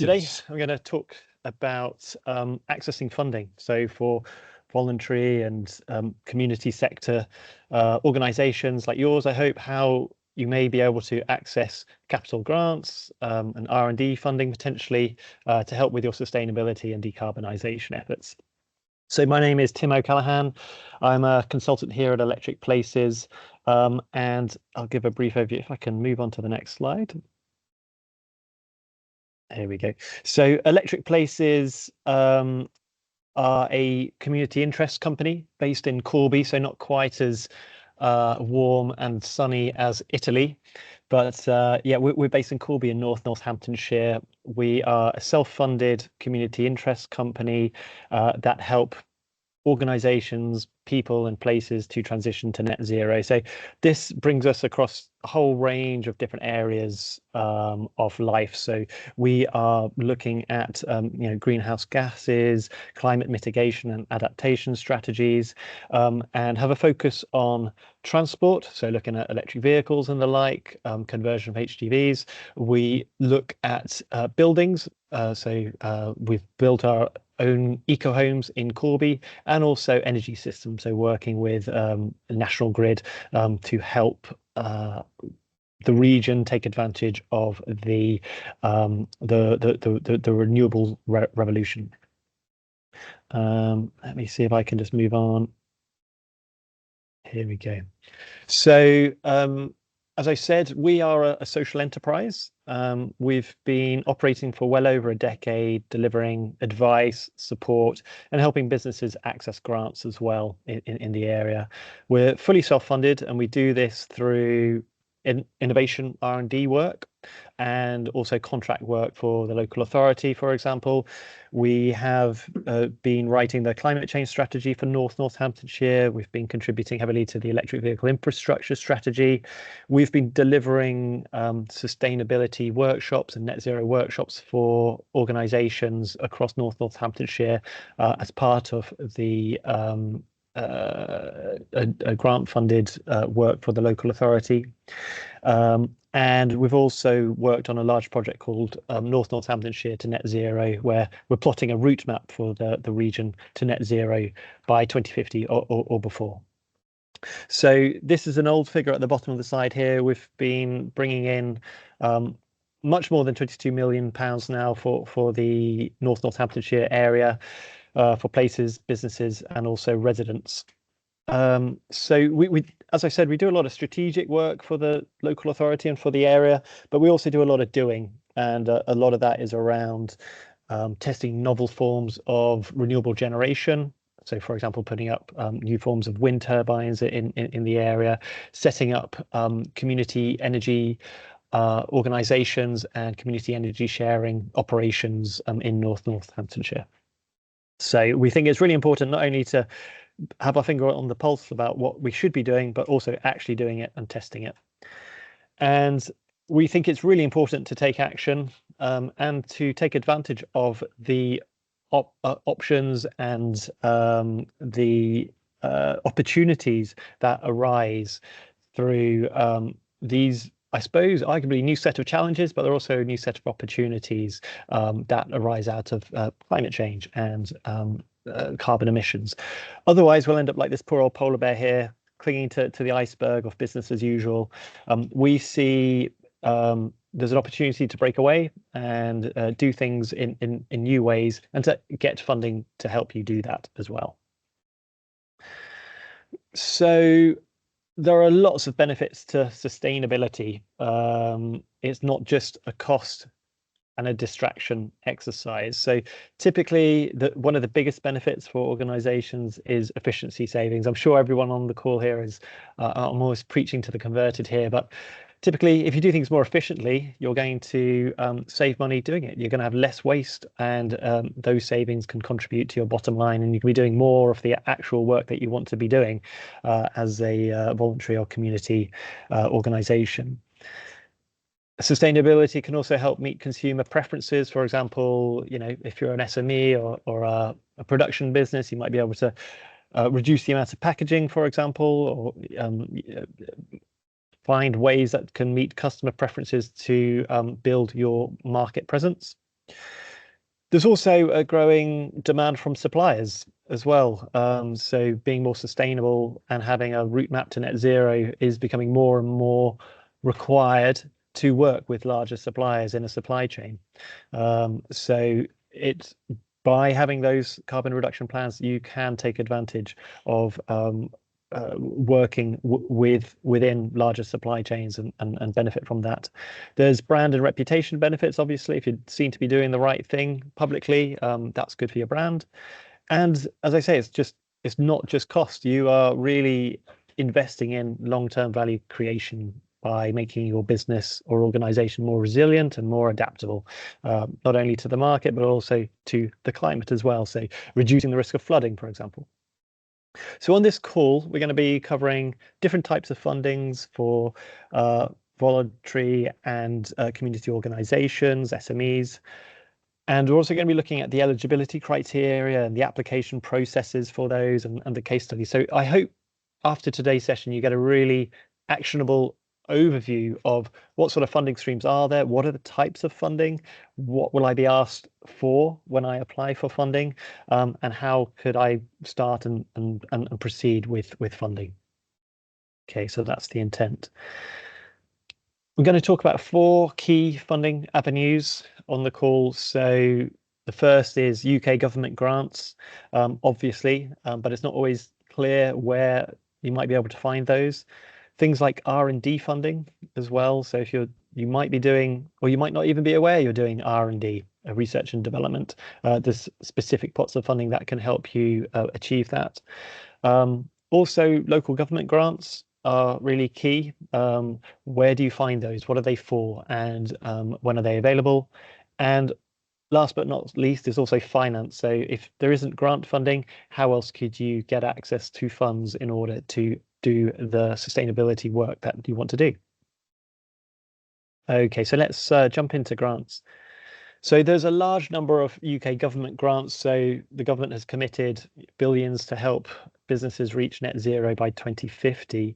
Today, Yes. I'm going to talk about accessing funding. So for voluntary and community sector organizations like yours, I hope how you may be able to access capital grants and R&D funding potentially to help with your sustainability and decarbonisation efforts. So my name is Tim O'Callaghan. I'm a consultant here at Electric Places, and I'll give a brief overview if I can move on to the next slide. Here we go. So Electric Places are a community interest company based in Corby, so not quite as warm and sunny as Italy. But yeah, we're based in Corby in Northamptonshire. We are a self-funded community interest company that help organizations, people and places to transition to net zero. So this brings us across a whole range of different areas of life. So we are looking at greenhouse gases, climate mitigation and adaptation strategies, and have a focus on transport. So looking at electric vehicles and the like, conversion of HGVs. We look at buildings. So we've built our own eco homes in Corby, and also energy systems. So working with National Grid to help the region take advantage of the renewable revolution. Let me see if I can just move on. Here we go. So as I said, we are a social enterprise. We've been operating for well over a decade, delivering advice, support, and helping businesses access grants as well in the area. We're fully self-funded, and we do this through innovation R&D work and also contract work for the local authority. For example, we have been writing the climate change strategy for Northamptonshire. We've been contributing heavily to the electric vehicle infrastructure strategy. We've been delivering sustainability workshops and net zero workshops for organisations across Northamptonshire as part of the a grant-funded work for the local authority. And we've also worked on a large project called Northamptonshire to Net Zero, where we're plotting a route map for the region to net zero by 2050 or before. So this is an old figure at the bottom of the slide here. We've been bringing in much more than £22 million now for the Northamptonshire area, for places, businesses, and also residents. So we, as I said, we do a lot of strategic work for the local authority and for the area, but we also do a lot of doing, and a lot of that is around testing novel forms of renewable generation. So, for example, putting up new forms of wind turbines in the area, setting up community energy organisations and community energy sharing operations in Northamptonshire. So we think it's really important not only to have our finger on the pulse about what we should be doing, but also actually doing it and testing it. And we think it's really important to take action and to take advantage of the options and the opportunities that arise through these, I suppose, arguably new set of challenges, but there are also a new set of opportunities that arise out of climate change and carbon emissions. Otherwise, we'll end up like this poor old polar bear here, clinging to the iceberg of business as usual. We see there's an opportunity to break away and do things in new ways, and to get funding to help you do that as well. So there are lots of benefits to sustainability. It's not just a cost and a distraction exercise. So typically, one of the biggest benefits for organizations is efficiency savings. I'm sure everyone on the call here is, I'm always preaching to the converted here, but typically, if you do things more efficiently, you're going to save money doing it. You're going to have less waste, and those savings can contribute to your bottom line, and you can be doing more of the actual work that you want to be doing as a voluntary or community organization. Sustainability can also help meet consumer preferences. For example, if you're an SME or a production business, you might be able to reduce the amount of packaging, for example, or find ways that can meet customer preferences to build your market presence. There's also a growing demand from suppliers as well. So being more sustainable and having a route map to net zero is becoming more and more required to work with larger suppliers in a supply chain. So it's by having those carbon reduction plans, you can take advantage of working within larger supply chains and benefit from that. There's brand and reputation benefits, obviously. If you're seen to be doing the right thing publicly, that's good for your brand. And as I say, it's not just cost. You are really investing in long-term value creation by making your business or organization more resilient and more adaptable, not only to the market, but also to the climate as well. So reducing the risk of flooding, for example. So on this call, we're going to be covering different types of fundings for voluntary and community organizations, SMEs. And we're also going to be looking at the eligibility criteria and the application processes for those and the case study. So I hope after today's session, you get a really actionable overview of what sort of funding streams are there, what are the types of funding, what will I be asked for when I apply for funding, and how could I start and proceed with funding. Okay, so that's the intent. We're going to talk about 4 key funding avenues on the call. So the first is UK government grants, obviously, but it's not always clear where you might be able to find those. Things like R&D funding as well. So if you might be doing, or you might not even be aware you're doing R&D, research and development. There's specific pots of funding that can help you achieve that. Also, local government grants are really key. Where do you find those? What are they for? And when are they available? And last but not least is also finance. So if there isn't grant funding, how else could you get access to funds in order to do the sustainability work that you want to do? Okay, so let's jump into grants. So there's a large number of UK government grants. So the government has committed billions to help businesses reach net zero by 2050.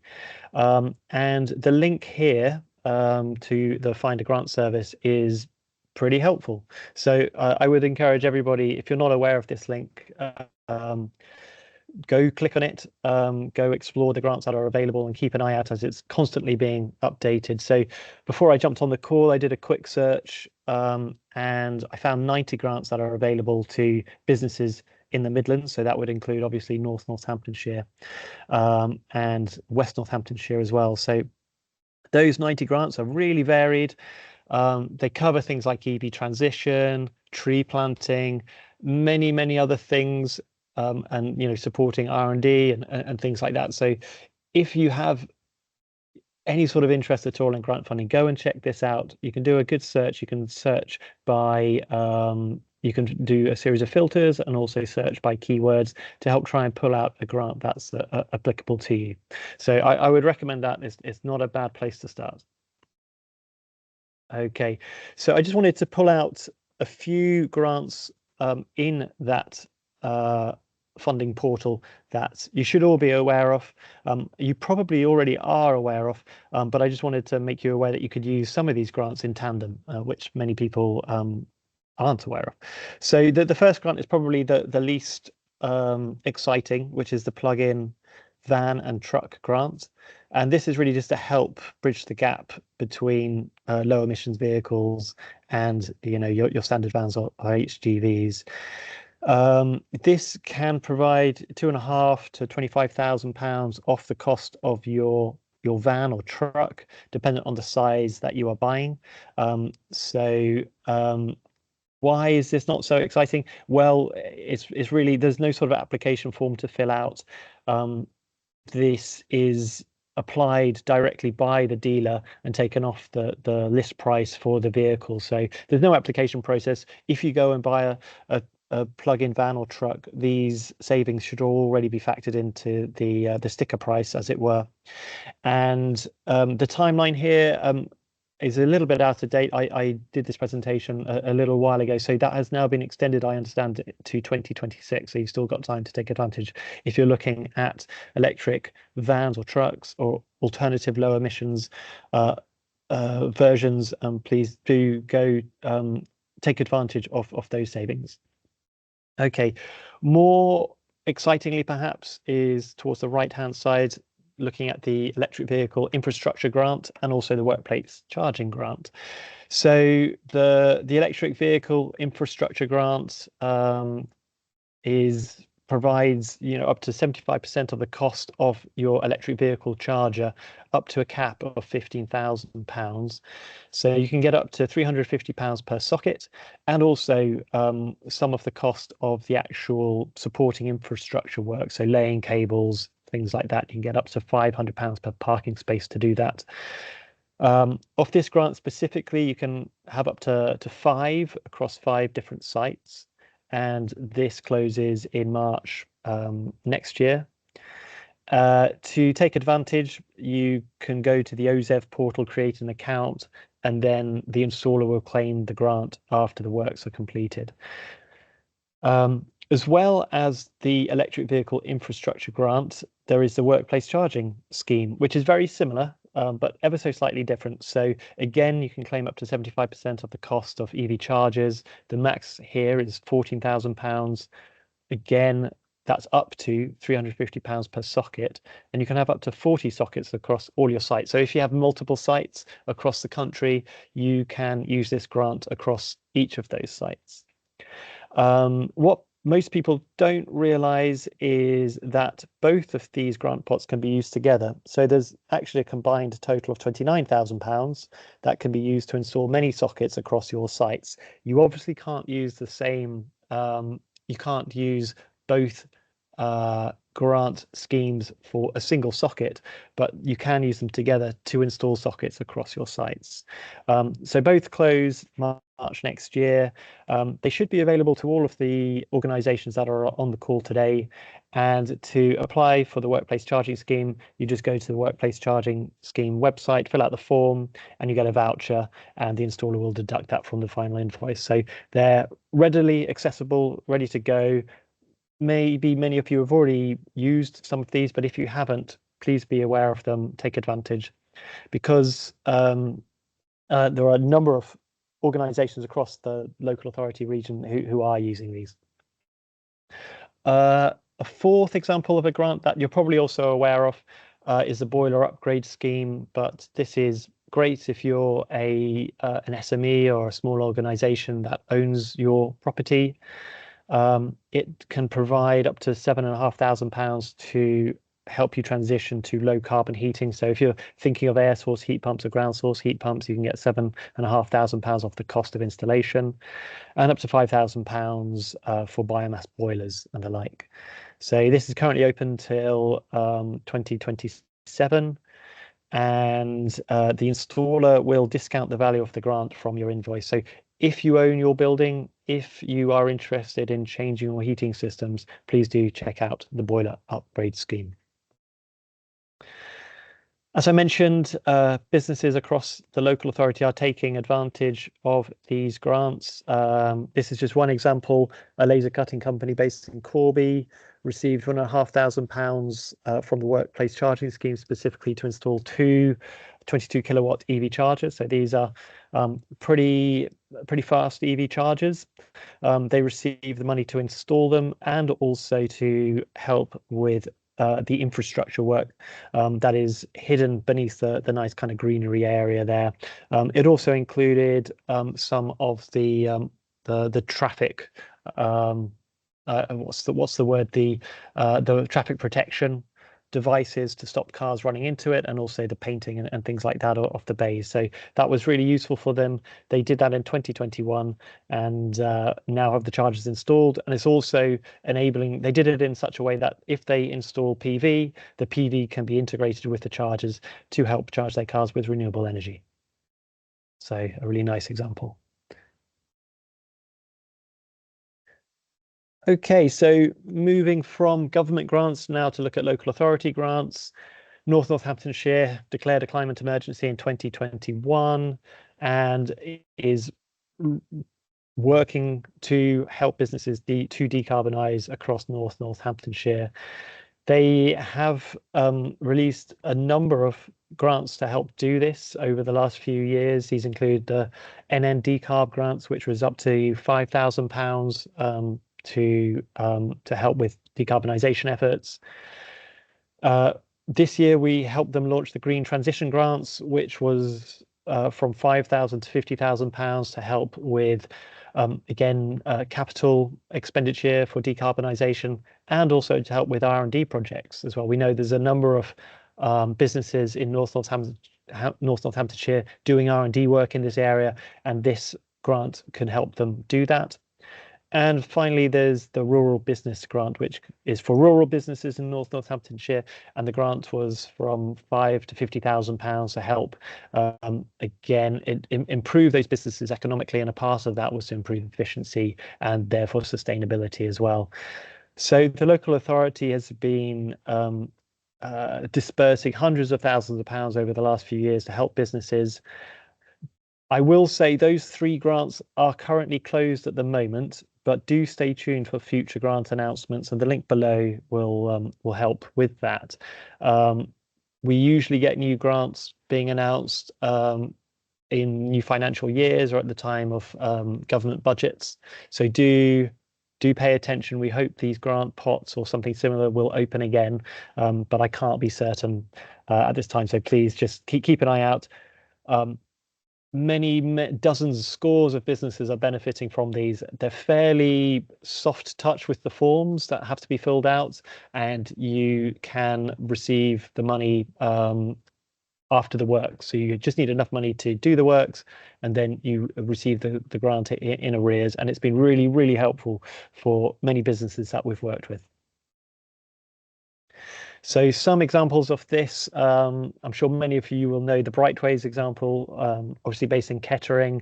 And the link here to the Find a Grant service is pretty helpful. So I would encourage everybody, if you're not aware of this link, go click on it, go explore the grants that are available and keep an eye out as it's constantly being updated. So before I jumped on the call, I did a quick search and I found 90 grants that are available to businesses in the Midlands. So that would include obviously North Northamptonshire and West Northamptonshire as well. So those 90 grants are really varied. They cover things like EV transition, tree planting, many other things, and supporting R&D and things like that. So if you have any sort of interest at all in grant funding, go and check this out. You can do a good search. You can search by you can do a series of filters and also search by keywords to help try and pull out a grant that's applicable to you. So I would recommend that. It's not a bad place to start. Okay, so I just wanted to pull out a few grants in that funding portal that you should all be aware of. You probably already are aware of, but I just wanted to make you aware that you could use some of these grants in tandem, which many people aren't aware of. So the first grant is probably the least exciting, which is the plug-in van and truck grant. And this is really just to help bridge the gap between low emissions vehicles and your standard vans or HGVs. This can provide £2,500 to £25,000 off the cost of your van or truck, dependent on the size that you are buying. Why is this not so exciting? Well, it's really, there's no sort of application form to fill out. This is applied directly by the dealer and taken off the list price for the vehicle. So there's no application process. If you go and buy a plug-in van or truck, these savings should already be factored into the sticker price, as it were. And the timeline here is a little bit out of date. I did this presentation a little while ago, so that has now been extended, I understand, to 2026. So you've still got time to take advantage if you're looking at electric vans or trucks or alternative low emissions versions. Please do go take advantage of those savings. Okay, more excitingly perhaps is towards the right-hand side, looking at the electric vehicle infrastructure grant and also the workplace charging grant. So the electric vehicle infrastructure grant provides up to 75% of the cost of your electric vehicle charger, up to a cap of £15,000. So you can get up to £350 per socket, and also some of the cost of the actual supporting infrastructure work, so laying cables, things like that. You can get up to £500 per parking space to do that. Of this grant specifically, you can have up to 5 across 5 different sites, and this closes in March next year. To take advantage, you can go to the OZEV portal, create an account, and then the installer will claim the grant after the works are completed. As well as the electric vehicle infrastructure grant, there is the workplace charging scheme, which is very similar, but ever so slightly different. So again, you can claim up to 75% of the cost of EV chargers. The max here is £14,000. Again, that's up to £350 per socket, and you can have up to 40 sockets across all your sites. So if you have multiple sites across the country, you can use this grant across each of those sites. What most people don't realize is that both of these grant pots can be used together. So there's actually a combined total of £29,000 that can be used to install many sockets across your sites. You obviously can't use the same, you can't use both grant schemes for a single socket, but you can use them together to install sockets across your sites. So both close March next year. They should be available to all of the organizations that are on the call today. And to apply for the workplace charging scheme, you just go to the workplace charging scheme website, fill out the form, and you get a voucher, and the installer will deduct that from the final invoice. So they're readily accessible, ready to go. Maybe many of you have already used some of these, but if you haven't, please be aware of them, take advantage, because there are a number of organizations across the local authority region who are using these. A fourth example of a grant that you're probably also aware of is the boiler upgrade scheme, but this is great if you're an SME or a small organization that owns your property. It can provide up to £7,500 to help you transition to low carbon heating. So if you're thinking of air source heat pumps or ground source heat pumps, you can get £7,500 off the cost of installation, and up to £5,000 for biomass boilers and the like. So this is currently open till 2027. And the installer will discount the value of the grant from your invoice. So if you own your building, if you are interested in changing your heating systems, please do check out the boiler upgrade scheme. As I mentioned, businesses across the local authority are taking advantage of these grants. This is just one example. A laser cutting company based in Corby received £1,500 from the workplace charging scheme, specifically to install 2 22 kilowatt EV chargers. So these are pretty fast EV chargers. They receive the money to install them and also to help with the infrastructure work that is hidden beneath the nice kind of greenery area there. It also included some of the traffic. What's the word? The traffic protection devices to stop cars running into it, and also the painting and things like that off the bays. So that was really useful for them. They did that in 2021 and now have the chargers installed. And it's also enabling, they did it in such a way that if they install PV, the PV can be integrated with the chargers to help charge their cars with renewable energy. So a really nice example. Okay, so moving from government grants now to look at local authority grants. North Northamptonshire declared a climate emergency in 2021 and is working to help businesses to decarbonise across North Northamptonshire. They have released a number of grants to help do this over the last few years. These include the NN Decarb grants, which was up to £5,000 to help with decarbonisation efforts. This year, we helped them launch the Green Transition Grants, which was from £5,000 to £50,000 to help with, again, capital expenditure for decarbonisation, and also to help with R&D projects as well. We know there's a number of businesses in North Northamptonshire doing R&D work in this area, and this grant can help them do that. And finally, there's the Rural Business Grant, which is for rural businesses in North Northamptonshire, and the grant was from £5,000 to £50,000 to help again improve those businesses economically, and a part of that was to improve efficiency and therefore sustainability as well. So the local authority has been dispersing hundreds of thousands of pounds over the last few years to help businesses. I will say those 3 grants are currently closed at the moment, but do stay tuned for future grant announcements, and the link below will help with that. We usually get new grants being announced in new financial years or at the time of government budgets. So do pay attention. We hope these grant pots or something similar will open again, but I can't be certain at this time. So please just keep an eye out. Many dozens, scores of businesses are benefiting from these. They're fairly soft touch with the forms that have to be filled out, and you can receive the money after the work. So you just need enough money to do the works, and then you receive the grant in arrears. And it's been really, really helpful for many businesses that we've worked with. So some examples of this, I'm sure many of you will know the Brightways example, obviously based in Kettering.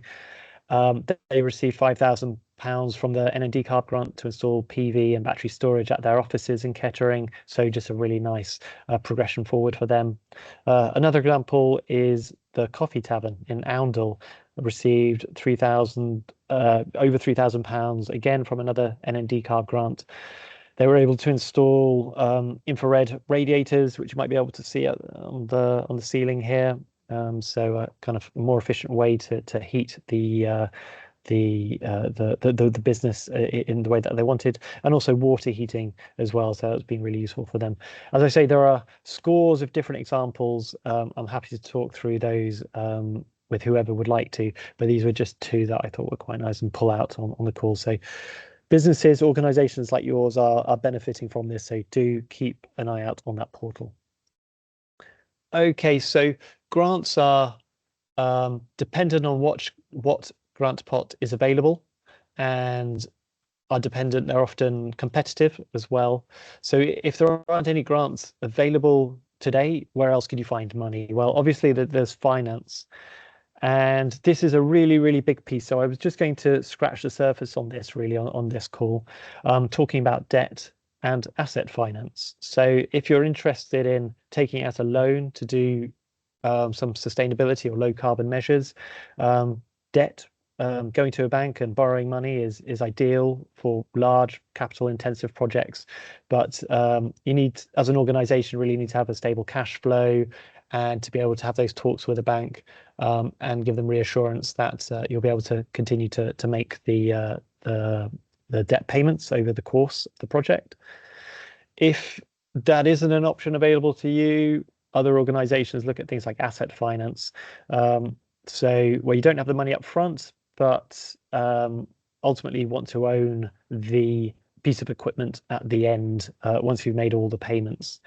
They received £5,000 from the NN Decarb grant to install PV and battery storage at their offices in Kettering. So just a really nice progression forward for them. Another example is the Coffee Tavern in Oundle, received over £3,000 again from another NN Decarb grant. They were able to install infrared radiators, which you might be able to see on the ceiling here. So kind of a more efficient way to heat the business in the way that they wanted, and also water heating as well. So that's been really useful for them. As I say, there are scores of different examples. I'm happy to talk through those with whoever would like to, but these were just 2 that I thought were quite nice and pull out on the call. So businesses, organizations like yours are benefiting from this, so do keep an eye out on that portal. Okay, so grants are dependent on what grant pot is available, and are dependent. They're often competitive as well. So if there aren't any grants available today, where else could you find money? Well, obviously there's finance. And this is a really, really big piece. So I was just going to scratch the surface on this really on this call, talking about debt and asset finance. So if you're interested in taking out a loan to do some sustainability or low carbon measures, debt, going to a bank and borrowing money is ideal for large capital intensive projects. But you need, as an organization, really need to have a stable cash flow, and to be able to have those talks with a bank and give them reassurance that you'll be able to continue to make the debt payments over the course of the project. If that isn't an option available to you, other organizations look at things like asset finance. So where you don't have the money up front, but ultimately you want to own the piece of equipment at the end once you've made all the payments.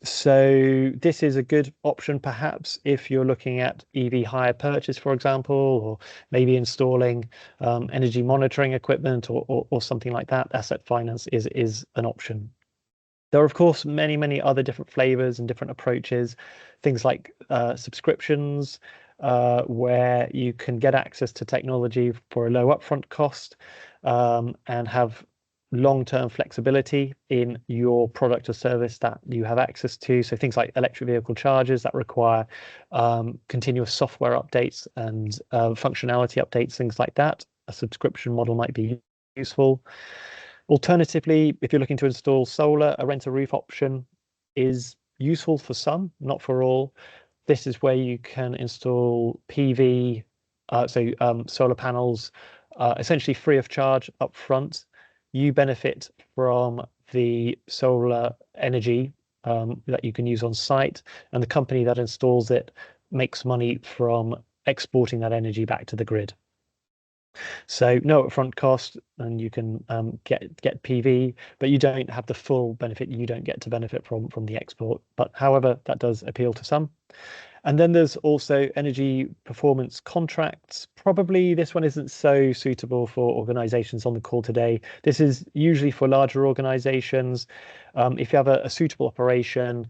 So this is a good option, perhaps, if you're looking at EV hire purchase, for example, or maybe installing energy monitoring equipment or something like that. Asset finance is an option. There are, of course, many other different flavors and different approaches, things like subscriptions, where you can get access to technology for a low upfront cost and have long-term flexibility in your product or service that you have access to. So things like electric vehicle chargers that require continuous software updates and functionality updates, things like that. A subscription model might be useful. Alternatively, if you're looking to install solar, a rent a roof option is useful for some, not for all. This is where you can install PV, solar panels, essentially free of charge up front. You benefit from the solar energy that you can use on site, and the company that installs it makes money from exporting that energy back to the grid. So no upfront cost, and you can get PV, but you don't have the full benefit. You don't get to benefit from the export. But however, that does appeal to some. And then there's also energy performance contracts. Probably this one isn't so suitable for organizations on the call today. This is usually for larger organizations. If you have a suitable operation,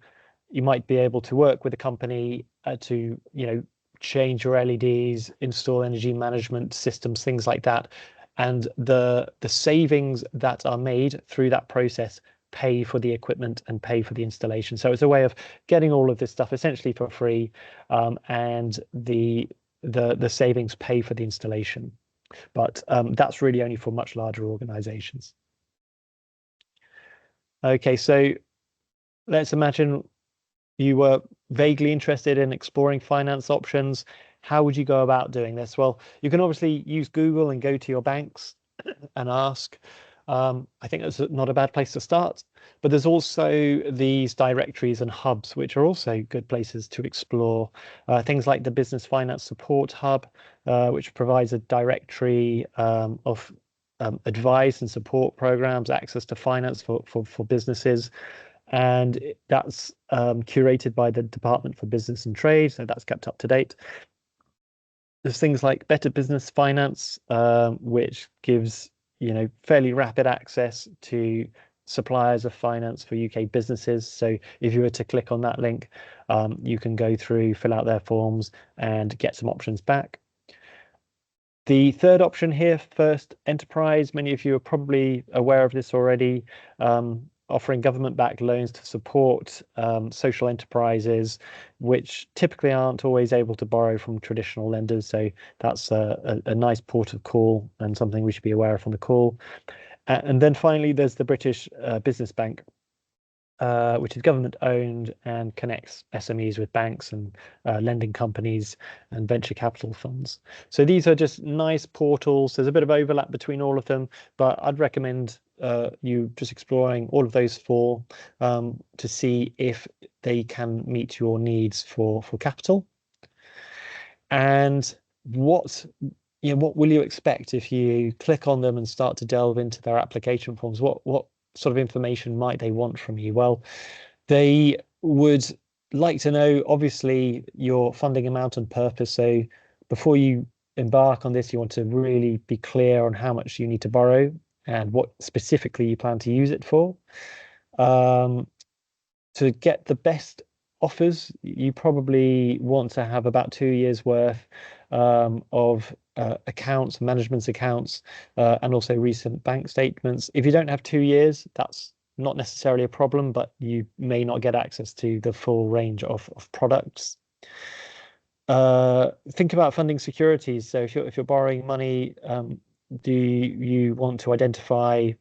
you might be able to work with a company to, change your LEDs, install energy management systems, things like that. And the savings that are made through that process pay for the equipment and pay for the installation. So it's a way of getting all of this stuff essentially for free, and the savings pay for the installation. But that's really only for much larger organizations. Okay, so let's imagine you were vaguely interested in exploring finance options. How would you go about doing this? Well, you can obviously use Google and go to your banks and ask. I think that's not a bad place to start. But there's also these directories and hubs, which are also good places to explore. Things like the Business Finance Support Hub, which provides a directory of advice and support programs, access to finance for businesses. And that's curated by the Department for Business and Trade, so that's kept up to date. There's things like Better Business Finance, which gives fairly rapid access to suppliers of finance for UK businesses. So if you were to click on that link, you can go through, fill out their forms, and get some options back. The third option here, First Enterprise, many of you are probably aware of this already, offering government-backed loans to support social enterprises, which typically aren't always able to borrow from traditional lenders. So that's a nice port of call and something we should be aware of on the call. And then finally, there's the British Business Bank, which is government-owned and connects SMEs with banks and lending companies and venture capital funds. So these are just nice portals. There's a bit of overlap between all of them, but I'd recommend you just exploring all of those four to see if they can meet your needs for capital. And what will you expect if you click on them and start to delve into their application forms? What sort of information might they want from you? Well, they would like to know, obviously, your funding amount and purpose. So before you embark on this, you want to really be clear on how much you need to borrow and what specifically you plan to use it for. To get the best offers, you probably want to have about 2 years worth of accounts, management accounts, and also recent bank statements. If you don't have 2 years, that's not necessarily a problem, but you may not get access to the full range of products. Think about funding securities. So if you're borrowing money, do you want to identify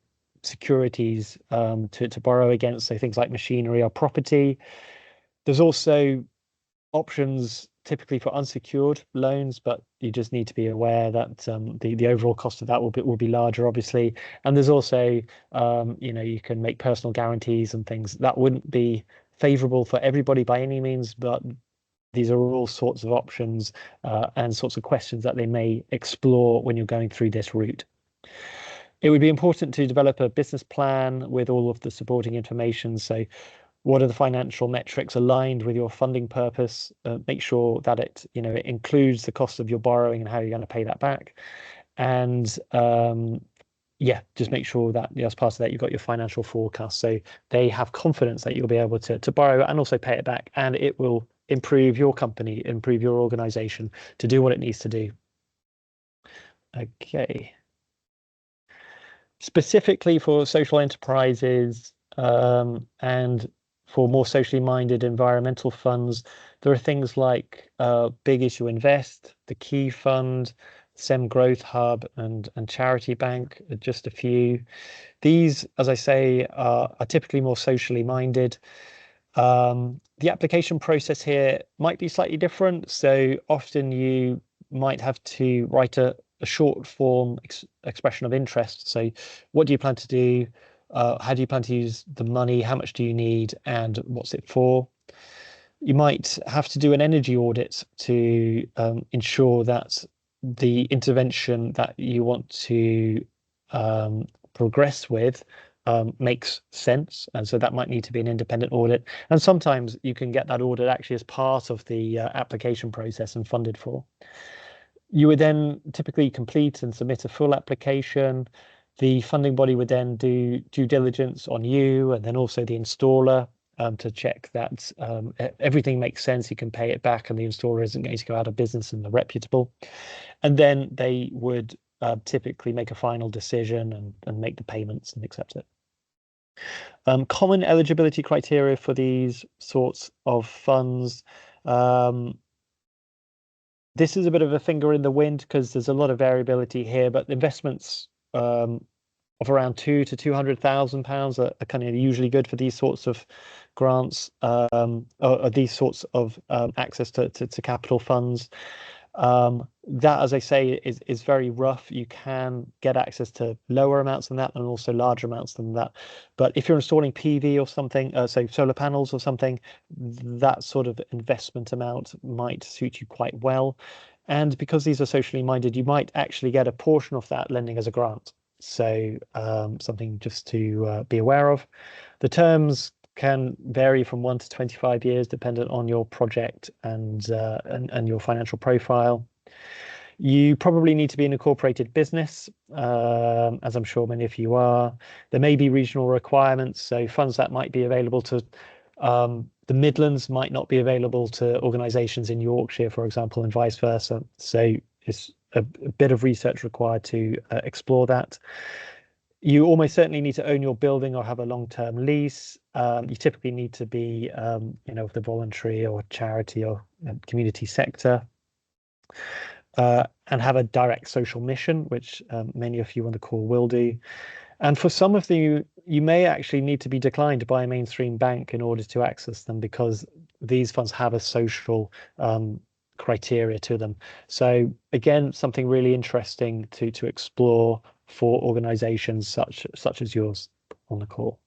securities to borrow against, so things like machinery or property? There's also options typically for unsecured loans, but you just need to be aware that the overall cost of that will be larger, obviously. And there's also you can make personal guarantees and things that wouldn't be favorable for everybody by any means, but these are all sorts of options and sorts of questions that they may explore when you're going through this route. It would be important to develop a business plan with all of the supporting information. So what are the financial metrics aligned with your funding purpose? Make sure that it includes the cost of your borrowing and how you're going to pay that back. And just make sure that as part of that, you've got your financial forecast. So they have confidence that you'll be able to borrow and also pay it back. And it will improve your company, improve your organization to do what it needs to do. Okay. Specifically for social enterprises and for more socially minded environmental funds, there are things like Big Issue Invest, the Key Fund, SEM Growth Hub, and Charity Bank are just a few. These, as I say, are typically more socially minded. The application process here might be slightly different. So often you might have to write a short form expression of interest. So what do you plan to do? How do you plan to use the money? How much do you need? And what's it for? You might have to do an energy audit to ensure that the intervention that you want to progress with makes sense. And so that might need to be an independent audit. And sometimes you can get that audit actually as part of the application process and funded for. You would then typically complete and submit a full application. The funding body would then do due diligence on you and then also the installer to check that everything makes sense, you can pay it back, and the installer isn't going to go out of business and they're reputable. And then they would typically make a final decision and make the payments and accept it. Common eligibility criteria for these sorts of funds. This is a bit of a finger in the wind because there's a lot of variability here, but investments of around £200,000 to £200,000 are kind of usually good for these sorts of grants or these sorts of access to capital funds. That, as I say, is very rough. You can get access to lower amounts than that and also larger amounts than that. But if you're installing PV or something, say solar panels or something, that sort of investment amount might suit you quite well. And because these are socially minded, you might actually get a portion of that lending as a grant. So something just to be aware of. The terms can vary from 1 to 25 years, dependent on your project and your financial profile. You probably need to be an incorporated business, as I'm sure many of you are. There may be regional requirements, so funds that might be available to the Midlands might not be available to organisations in Yorkshire, for example, and vice versa. So it's a bit of research required to explore that. You almost certainly need to own your building or have a long-term lease. You typically need to be, of the voluntary or charity or community sector, and have a direct social mission, which many of you on the call will do. And for some of you may actually need to be declined by a mainstream bank in order to access them because these funds have a social criteria to them. So again, something really interesting to explore for organizations such as yours on the call.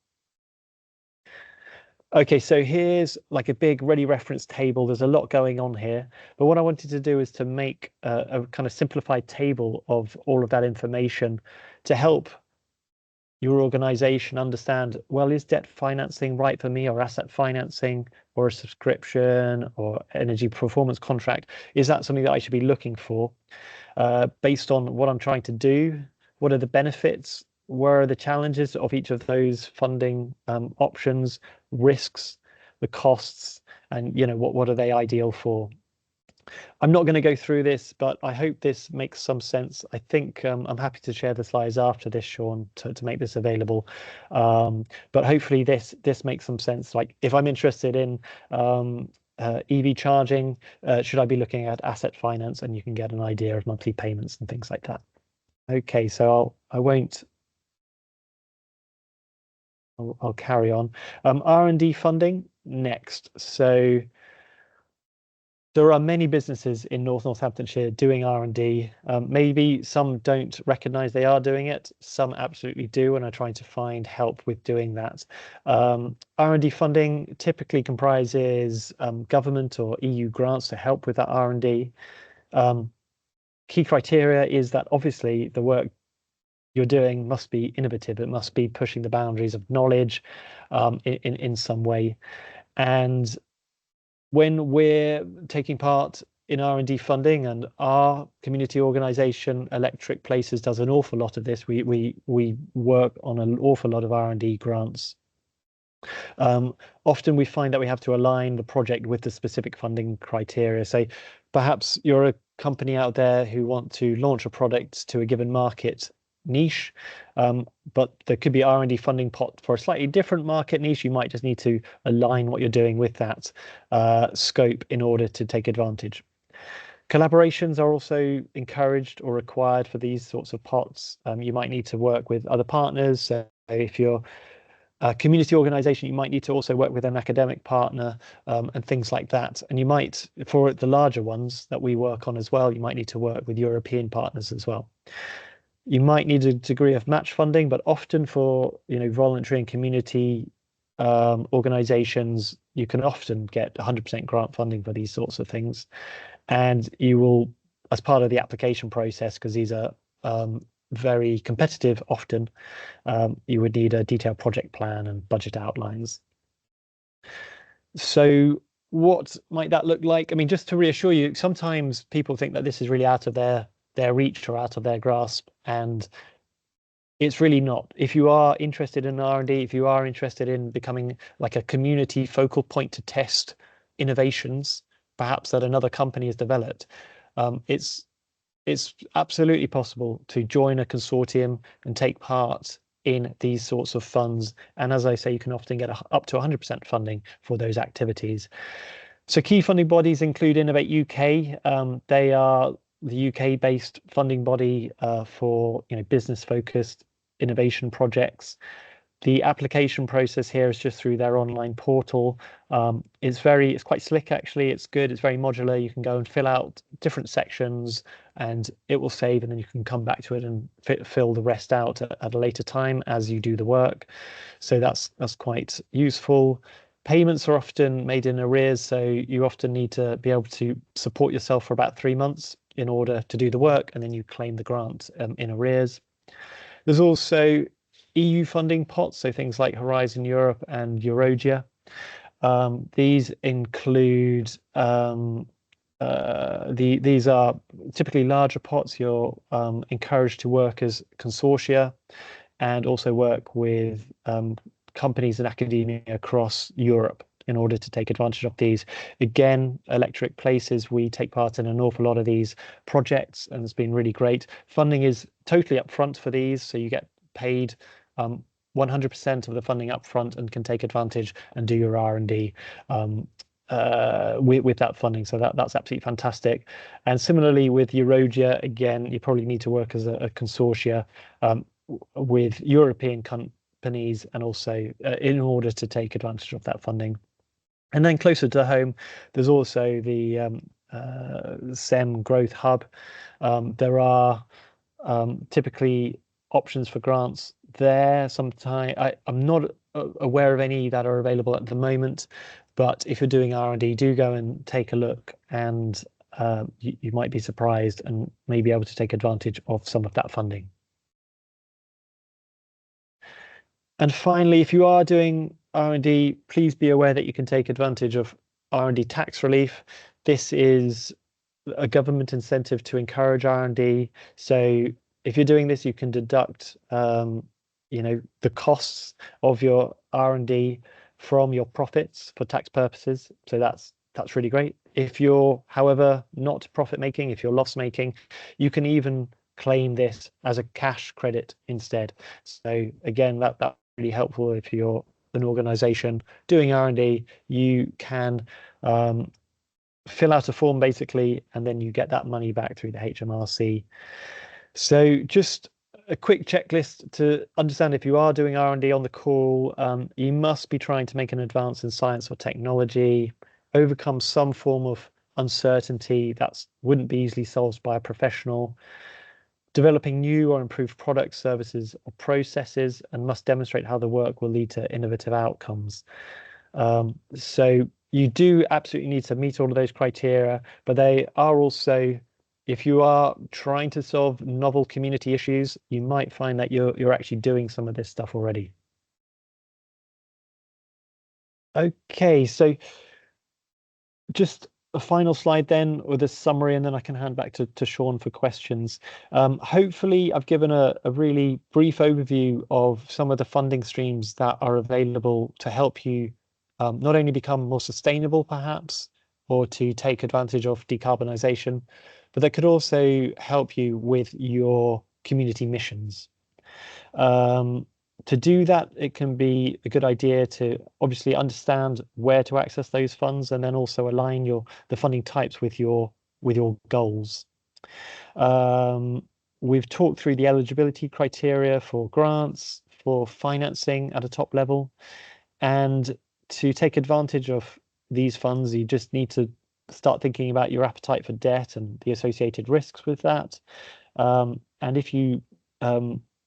Okay, so here's like a big ready reference table. There's a lot going on here, but what I wanted to do is to make a kind of simplified table of all of that information to help your organization understand, well, is debt financing right for me, or asset financing, or a subscription, or energy performance contract? Is that something that I should be looking for based on what I'm trying to do? What are the benefits? Where are the challenges of each of those funding options, risks, the costs, and what are they ideal for? I'm not going to go through this, but I hope this makes some sense. I think I'm happy to share the slides after this, Sean, to make this available. But hopefully this makes some sense. Like if I'm interested in EV charging, should I be looking at asset finance? And you can get an idea of monthly payments and things like that. Okay, so I'll carry on. R&D funding next. So there are many businesses in Northamptonshire doing R&D. Maybe some don't recognise they are doing it. Some absolutely do and are trying to find help with doing that. R&D funding typically comprises government or EU grants to help with that R&D. Key criteria is that obviously the work you're doing must be innovative. It must be pushing the boundaries of knowledge in some way. And when we're taking part in R&D funding, and our community organisation Electric Places does an awful lot of this, we work on an awful lot of R&D grants. Often we find that we have to align the project with the specific funding criteria. So perhaps you're a company out there who want to launch a product to a given market niche, but there could be R&D funding pot for a slightly different market niche. You might just need to align what you're doing with that scope in order to take advantage. Collaborations are also encouraged or required for these sorts of pots. You might need to work with other partners. So if you're a community organization, you might need to also work with an academic partner, and things like that. And you might, for the larger ones that we work on as well, you might need to work with European partners as well. You might need a degree of match funding, but often for voluntary and community organizations, you can often get 100% grant funding for these sorts of things. And you will, as part of the application process, because these are very competitive often, you would need a detailed project plan and budget outlines. So what might that look like? I mean, just to reassure you, sometimes people think that this is really out of their reach or out of their grasp, and it's really not. If you are interested in R&D, if you are interested in becoming like a community focal point to test innovations, perhaps that another company has developed, it's absolutely possible to join a consortium and take part in these sorts of funds. And as I say, you can often get up to 100% funding for those activities. So key funding bodies include Innovate UK. They are the UK-based funding body for business-focused innovation projects. The application process here is just through their online portal. It's quite slick, actually. It's good. It's very modular. You can go and fill out different sections and it will save, and then you can come back to it and fill the rest out at a later time as you do the work. So that's quite useful. Payments are often made in arrears, so you often need to be able to support yourself for about 3 months in order to do the work, and then you claim the grant in arrears. There's also EU funding pots, so things like Horizon Europe and Eurogia. These include these are typically larger pots. You're encouraged to work as consortia and also work with companies and academia across Europe in order to take advantage of these. Again, Electric Places, we take part in an awful lot of these projects, and it's been really great. Funding is totally upfront for these, so you get paid 100% of the funding upfront and can take advantage and do your R&D with that funding. So that's absolutely fantastic. And similarly with Eurogia, again, you probably need to work as a consortia with European companies and also in order to take advantage of that funding. And then closer to home, there's also the SEM Growth Hub. There are typically options for grants there. Sometimes I'm not aware of any that are available at the moment, but if you're doing R&D, do go and take a look, and you might be surprised and may be able to take advantage of some of that funding. And finally, if you are doing R&D, please be aware that you can take advantage of R&D tax relief. This is a government incentive to encourage R&D. So if you're doing this, you can deduct the costs of your R&D from your profits for tax purposes. So that's really great. If you're, however, not profit making, if you're loss making, you can even claim this as a cash credit instead. So again, that's really helpful. If you're an organization doing R&D, you can fill out a form basically, and then you get that money back through the HMRC. So just a quick checklist to understand if you are doing R&D on the call. You must be trying to make an advance in science or technology, overcome some form of uncertainty that wouldn't be easily solved by a professional, developing new or improved products, services, or processes, and must demonstrate how the work will lead to innovative outcomes. So you do absolutely need to meet all of those criteria, but they are also, if you are trying to solve novel community issues, you might find that you're actually doing some of this stuff already. Okay, so just a final slide then with a summary, and then I can hand back to Sean for questions. Hopefully I've given a really brief overview of some of the funding streams that are available to help you not only become more sustainable perhaps, or to take advantage of decarbonisation, but that could also help you with your community missions. To do that, it can be a good idea to obviously understand where to access those funds, and then also align the funding types with your your goals. We've talked through the eligibility criteria for grants, for financing at a top level, and to take advantage of these funds, you just need to start thinking about your appetite for debt and the associated risks with that. And if you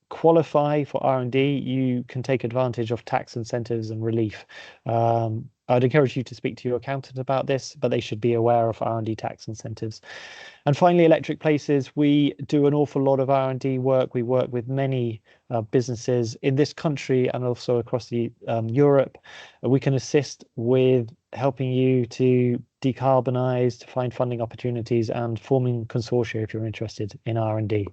qualify for R&D, you can take advantage of tax incentives and relief. I'd encourage you to speak to your accountant about this, but they should be aware of R&D tax incentives. And finally, Electric Places, we do an awful lot of R&D work. We work with many businesses in this country and also across Europe. We can assist with helping you to decarbonize, to find funding opportunities, and forming consortia if you're interested in R&D.